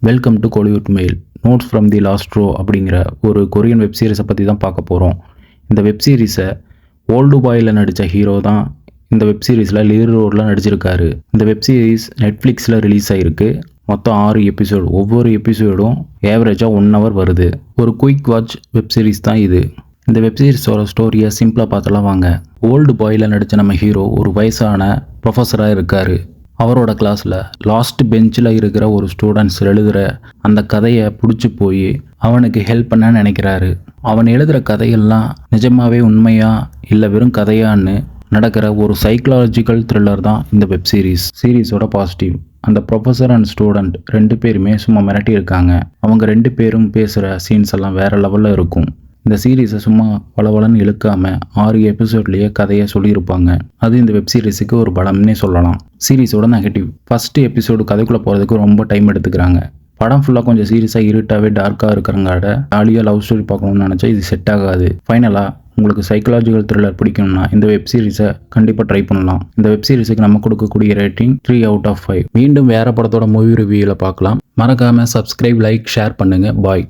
Welcome to Kollywood mail. Notes from the last row அப்படிங்கிற ஒரு Korean web சீரிஸை பற்றி தான் பார்க்க போகிறோம். இந்த வெப் சீரிஸை ஓல்டு பாயில் நடித்த ஹீரோ தான் இந்த வெப் சீரிஸில் லீட் ரோலில் நடிச்சிருக்காரு. இந்த வெப் சீரிஸ் நெட்ஃப்ளிக்ஸில் ரிலீஸ் ஆகிருக்கு. மொத்தம் 6 எபிசோடு. ஒவ்வொரு எபிசோடும் ஏவரேஜாக 1 hour வருது. ஒரு குயிக் வாட்ச் வெப் சீரிஸ் தான் இது. இந்த வெப் சீரிஸோட ஸ்டோரியை சிம்பிளாக பார்த்தலாம் வாங்க. ஓல்டு பாயில் நடித்த நம்ம ஹீரோ ஒரு வயசான ப்ரொஃபஸராக இருக்கார். அவரோட கிளாஸில் லாஸ்ட் பெஞ்சில் இருக்கிற ஒரு ஸ்டூடெண்ட்ஸ் எழுதுகிற அந்த கதையை பிடிச்சி போய் அவனுக்கு ஹெல்ப் பண்ண நினைக்கிறாரு. அவன் எழுதுகிற கதையெல்லாம் நிஜமாவே உண்மையா இல்லை வெறும் கதையான்னு நடக்கிற ஒரு சைக்கலாஜிக்கல் த்ரில்லர் தான் இந்த வெப் சீரிஸோட பாசிட்டிவ். அந்த ப்ரொஃபஸர் அண்ட் ஸ்டூடெண்ட் 2 பேருமே சும்மா மிரட்டி இருக்காங்க. அவங்க 2 பேரும் பேசுகிற சீன்ஸ் எல்லாம் வேறு லெவலில் இருக்கும். இந்த சீரீஸை சும்மா பலவலன்னு இழுக்காமல் 6 எபிசோட்லேயே கதையை சொல்லியிருப்பாங்க. அது இந்த வெப் சீரிஸுக்கு ஒரு பலம்னே சொல்லலாம். சீரிஸோட நெகட்டிவ், ஃபஸ்ட்டு எபிசோடு கதைக்குள்ளே போகிறதுக்கு ரொம்ப டைம் எடுத்துக்கிறாங்க. படம் ஃபுல்லாக கொஞ்சம் சீரியஸாக இருட்டாகவே டார்க்காக இருக்கிறங்காட ஜாலியாக லவ் ஸ்டோரி பார்க்கணும்னு நினச்சா இது செட் ஆகாது. ஃபைனலாக உங்களுக்கு சைக்கலாஜிக்கல் த்ரில்லர் பிடிக்கணும்னா இந்த வெப் சீரிஸை கண்டிப்பாக ட்ரை பண்ணலாம். இந்த வெப் சீரிஸுக்கு நம்ம கொடுக்கக்கூடிய ரேட்டிங் 3 out of 5. மீண்டும் வேறு படத்தோட மூவி ரிவ்யூவில் பார்க்கலாம். மறக்காமல் சப்ஸ்கிரைப், லைக், ஷேர் பண்ணுங்கள். பாய்.